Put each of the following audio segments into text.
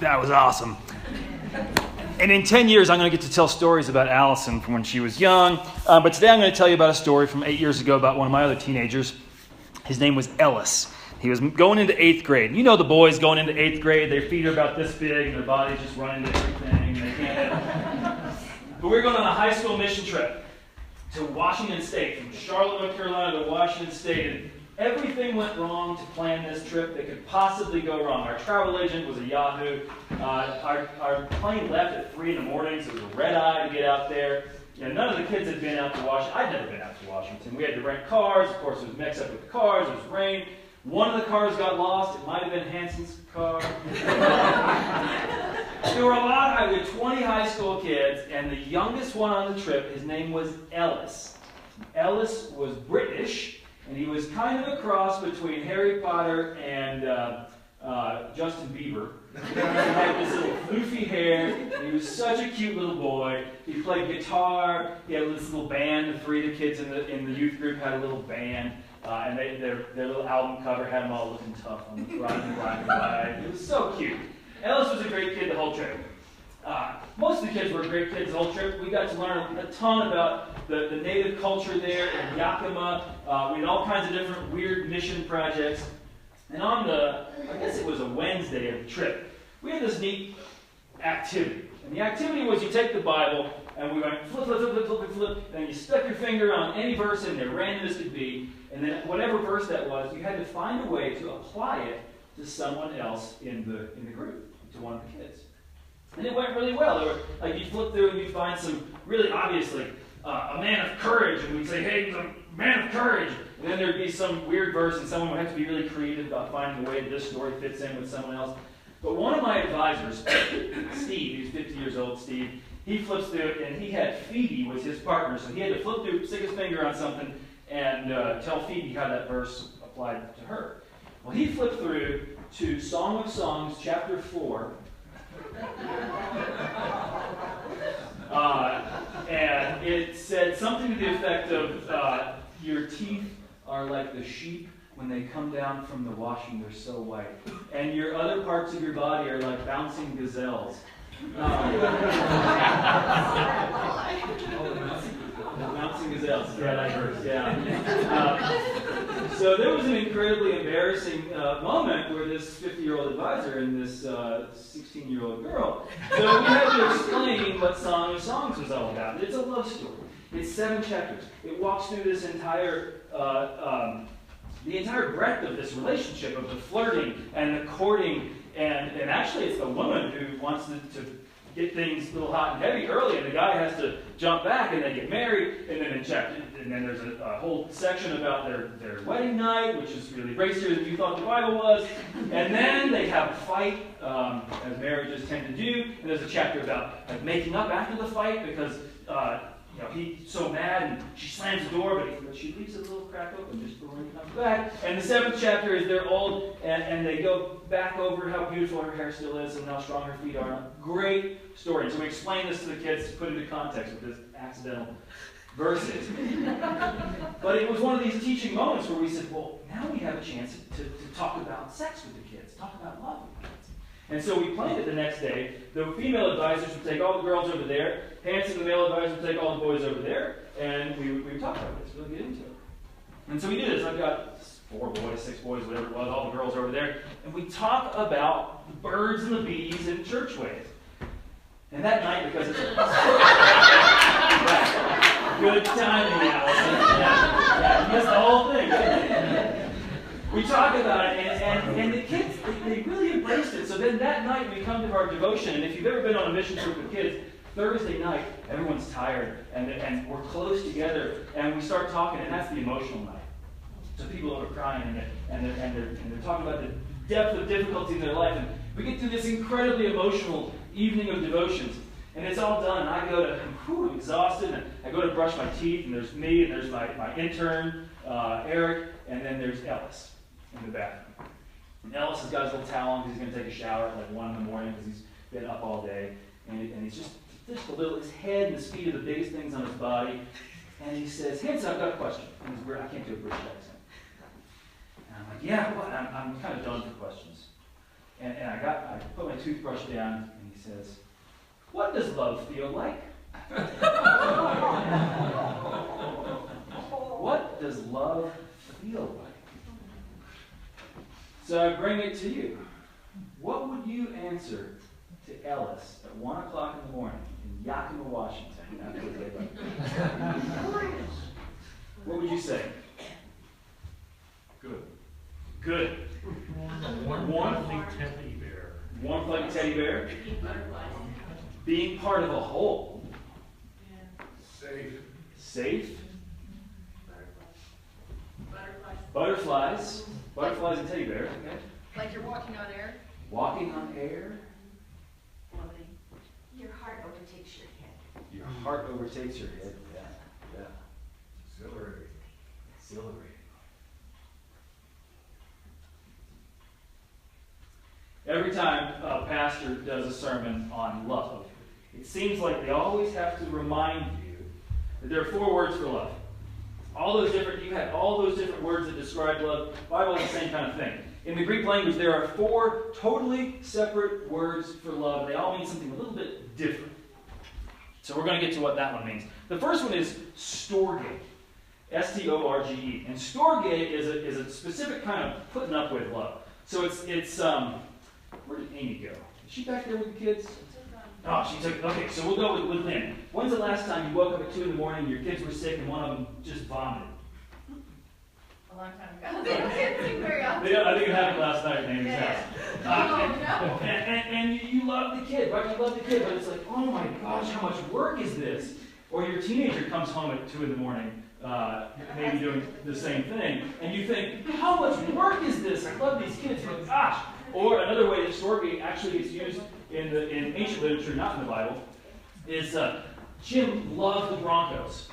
that was awesome. And in 10 years, I'm going to get to tell stories about Allison from when she was young. But today I'm going to tell you about a story from 8 years ago about one of my other teenagers. His name was Ellis. He was going into 8th grade. You know the boys going into 8th grade, their feet are about this big and their bodies just run into everything. And they can't. But we were going on a high school mission trip to Washington State, from Charlotte, North Carolina to Washington State. And everything went wrong to plan this trip that could possibly go wrong. Our travel agent was a yahoo. Our plane left at 3 in the morning, so it was a red eye to get out there. You know, none of the kids had been out to Washington. I'd never been out to Washington. We had to rent cars. Of course, it was mixed up with the cars. It was rain. One of the cars got lost. It might have been Hansen's car. There were we had 20 high school kids, and the youngest one on the trip, his name was Ellis. Ellis was British, and he was kind of a cross between Harry Potter and Justin Bieber. He had this little floofy hair. He was such a cute little boy. He played guitar. He had this little band. The 3 of the kids in the youth group had a little band. And their little album cover had them all looking tough on the front and black and white. It was so cute. Ellis was a great kid the whole trip. Most of the kids were great kids the whole trip. We got to learn a ton about the native culture there in Yakima. We had all kinds of different weird mission projects. And on I guess it was a Wednesday of the trip, we had this neat activity. And the activity was you take the Bible, and we went flip, flip, flip, flip, flip, flip, and you stuck your finger on any verse in there, random as could be, and then whatever verse that was, you had to find a way to apply it to someone else in the group, to one of the kids. And it went really well. There were, you'd flip through and you'd find some really obviously a man of courage, and we'd say, hey, he's a man of courage. And then there'd be some weird verse, and someone would have to be really creative about finding a way that this story fits in with someone else. But one of my advisors, Steve, he's 50 years old, Steve, he flips through it, and he had Phoebe was his partner, so he had to flip through, stick his finger on something, and tell Phoebe how that verse applied to her. Well, he flipped through to Song of Songs, chapter 4, and it said something to the effect of, your teeth are like the sheep when they come down from the washing, they're so white. And your other parts of your body are like bouncing gazelles. Bouncing gazelles. Yeah, that hurts. Yeah. So there was an incredibly embarrassing moment where this 50-year-old advisor and this 16-year-old girl. So we had to explain what Song of Songs was all about. It's a love story. It's 7 chapters. It walks through this entire the entire breadth of this relationship, of the flirting and the courting, and actually it's the woman who wants to get things a little hot and heavy early, and the guy has to jump back, and they get married, and then there's a whole section about their wedding night, which is really racier than you thought the Bible was, and then they have a fight, as marriages tend to do, and there's a chapter about making up after the fight, because he's so mad, and she slams the door, but she leaves a little crack open just for when he comes back. And the 7th chapter is they're old, and they go back over how beautiful her hair still is and how strong her feet are. Great story. And so we explain this to the kids to put into context with this accidental verses. But it was one of these teaching moments where we said, well, now we have a chance to talk about sex with the kids, talk about love with the kids. And so we planned it the next day. The female advisors would take all the girls over there. Hansen, the male advisor, would take all the boys over there. And we would talk about this, really get into it. And so we do this. I've got 4 boys, 6 boys, whatever it was, all the girls over there. And we talk about the birds and the bees and churchways. And that night, because it's good timing, Allison. Yeah, you missed the whole thing. We talk about it, and the kids, they really embraced it. So then that night we come to our devotion, and if you've ever been on a mission trip with kids, Thursday night, everyone's tired, and we're close together, and we start talking, and that's the emotional night. So people are crying, and they're talking about the depth of difficulty in their life, and we get through this incredibly emotional evening of devotions, and it's all done, and I go to, I'm exhausted, and I go to brush my teeth, and there's me, and there's my intern, Eric, and then there's Ellis in the bathroom. And Ellis has got his little towel on because he's going to take a shower at 1 in the morning because he's been up all day. And he's just a little, his head and his feet are the biggest things on his body. And he says, Hansen, I've got a question. And I can't do a British accent. And I'm like, yeah, what? I'm kind of done for questions. And I put my toothbrush down, and he says, "What does love feel like?" What does love feel like? So I bring it to you. What would you answer to Ellis at 1 o'clock in the morning in Yakima, Washington, after the daylight? What would you say? Good. Good. Warm like teddy bear. Warm like a teddy bear. Being part of a whole. Safe. Safe. Butterflies. Butterflies and teddy bear. Okay. Like you're walking on air. Walking on air. Your heart overtakes your head. Your heart overtakes your head. Yeah. Exhilarating. Exhilarating. Every time a pastor does a sermon on love, it seems like they always have to remind you that there are 4 words for love. You had all those different words that describe love. The Bible is the same kind of thing. In the Greek language, there are 4 totally separate words for love. They all mean something a little bit different. So we're going to get to what that one means. The first one is storge. S-T-O-R-G-E. And storge is a specific kind of putting up with love. So it's where did Amy go? Is she back there with the kids? Oh, she took. Okay, so we'll go with Lynn. When's the last time you woke up at 2 in the morning, your kids were sick, and one of them just vomited? A long time ago. They don't get sick very often. I think it happened last night at Amy's Yeah. house. And you love the kid, right? You love the kid, but it's like, oh my gosh, how much work is this? Or your teenager comes home at 2 in the morning, maybe doing the same thing, and you think, how much work is this? I love these kids, but gosh. Or another way that storge actually gets used in ancient literature, not in the Bible, is Jim loved the Broncos.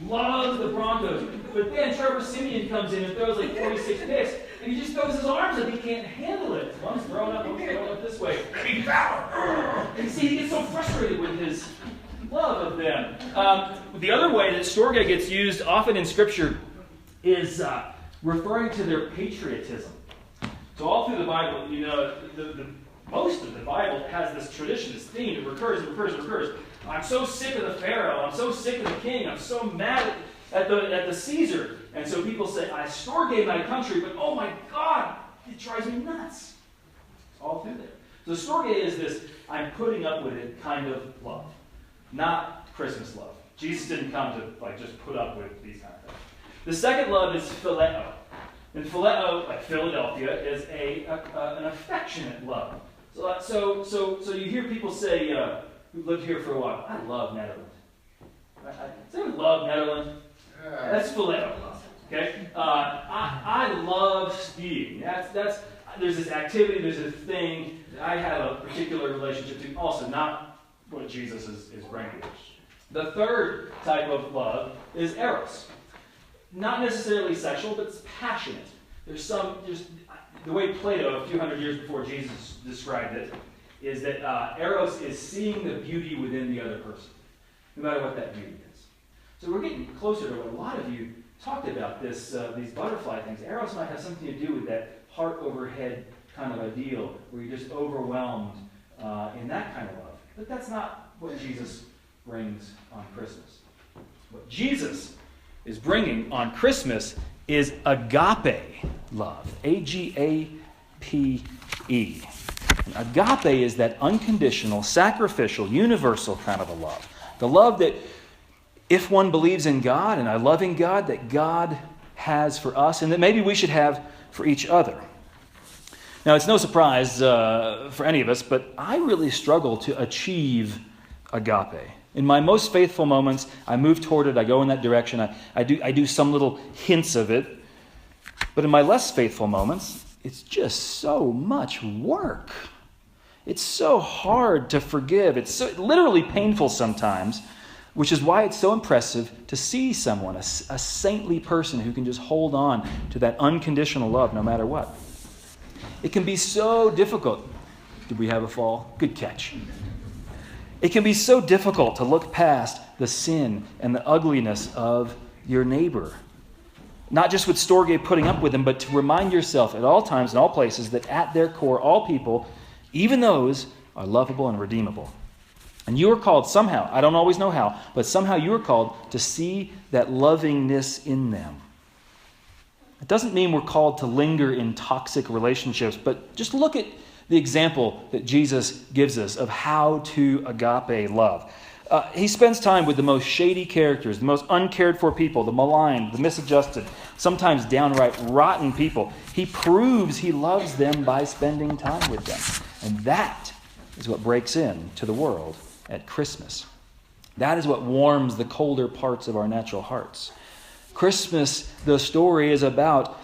Loves the Broncos. But then Trevor Simeon comes in and throws like 46 picks, and he just throws his arms up. He can't handle it. One's thrown up, one's thrown up this way. And see, he gets so frustrated with his love of them. The other way that storge gets used often in Scripture is referring to their patriotism. So all through the Bible, you know, most of the Bible has this tradition, this theme that recurs. I'm so sick of the Pharaoh. I'm so sick of the king. I'm so mad at the Caesar. And so people say, I storge my country, but oh my God, it drives me nuts. It's all through there. So storge is this, I'm putting up with it kind of love. Not Christmas love. Jesus didn't come to just put up with these kind of things. The second love is phileo. And phileo, like Philadelphia, is an affectionate love. So you hear people say, who've lived here for a while, I love Nederland. Does anyone love Nederland? That's phileo. Okay? I love skiing. There's this activity, there's a thing that I have a particular relationship to. Also, not what Jesus is bringing. The third type of love is eros. Not necessarily sexual, but it's passionate. There's the way Plato, a few hundred years before Jesus described it, is that eros is seeing the beauty within the other person, no matter what that beauty is. So we're getting closer to what a lot of you talked about, these butterfly things. Eros might have something to do with that heart overhead kind of ideal, where you're just overwhelmed in that kind of love. But that's not what Jesus brings on Christmas. What Jesus is bringing on Christmas is agape love. A-G-A-P-E. And agape is that unconditional, sacrificial, universal kind of a love. The love that, if one believes in God and a loving God, that God has for us and that maybe we should have for each other. Now, it's no surprise for any of us, but I really struggle to achieve agape. In my most faithful moments, I move toward it, I go in that direction, I do some little hints of it. But in my less faithful moments, it's just so much work. It's so hard to forgive. It's so literally painful sometimes, which is why it's so impressive to see someone, a saintly person who can just hold on to that unconditional love no matter what. It can be so difficult. Did we have a fall? Good catch. It can be so difficult to look past the sin and the ugliness of your neighbor. Not just with Storge putting up with them, but to remind yourself at all times and all places that at their core, all people, even those, are lovable and redeemable. And you are called somehow, I don't always know how, but somehow you are called to see that lovingness in them. It doesn't mean we're called to linger in toxic relationships, but just look at the example that Jesus gives us of how to agape love. He spends time with the most shady characters, the most uncared for people, the maligned, the misadjusted, sometimes downright rotten people. He proves he loves them by spending time with them. And that is what breaks into the world at Christmas. That is what warms the colder parts of our natural hearts. Christmas, the story, is about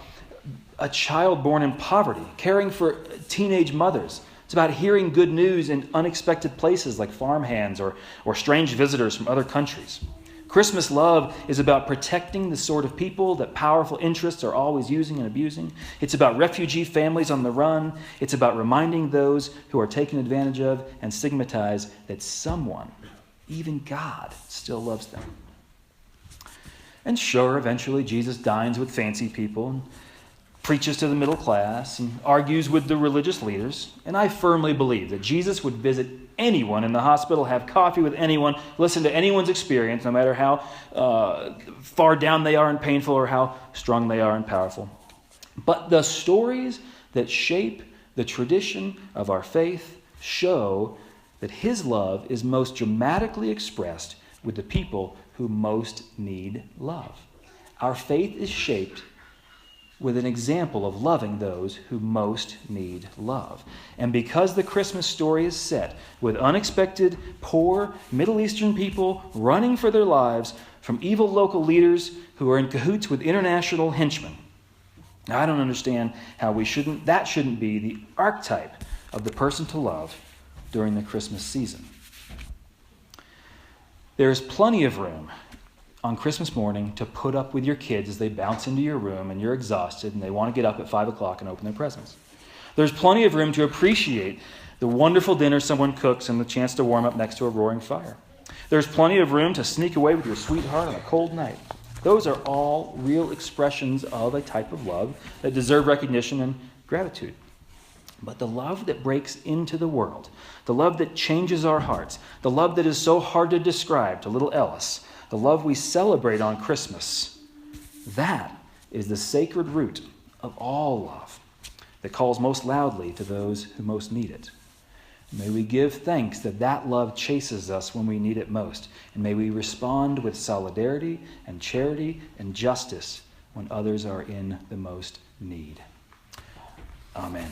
a child born in poverty, caring for teenage mothers. It's about hearing good news in unexpected places like farmhands or strange visitors from other countries. Christmas love is about protecting the sort of people that powerful interests are always using and abusing. It's about refugee families on the run. It's about reminding those who are taken advantage of and stigmatized that someone, even God, still loves them. And sure, eventually Jesus dines with fancy people and preaches to the middle class and argues with the religious leaders. And I firmly believe that Jesus would visit anyone in the hospital, have coffee with anyone, listen to anyone's experience, no matter how far down they are and painful or how strong they are and powerful. But the stories that shape the tradition of our faith show that his love is most dramatically expressed with the people who most need love. Our faith is shaped with an example of loving those who most need love. And because the Christmas story is set with unexpected, poor Middle Eastern people running for their lives from evil local leaders who are in cahoots with international henchmen, I don't understand how that shouldn't be the archetype of the person to love during the Christmas season. There's plenty of room on Christmas morning to put up with your kids as they bounce into your room and you're exhausted and they want to get up at 5 o'clock and open their presents. There's plenty of room to appreciate the wonderful dinner someone cooks and the chance to warm up next to a roaring fire. There's plenty of room to sneak away with your sweetheart on a cold night. Those are all real expressions of a type of love that deserve recognition and gratitude. But the love that breaks into the world, the love that changes our hearts, the love that is so hard to describe to little Ellis, the love we celebrate on Christmas, that is the sacred root of all love that calls most loudly to those who most need it. May we give thanks that that love chases us when we need it most, and may we respond with solidarity and charity and justice when others are in the most need. Amen.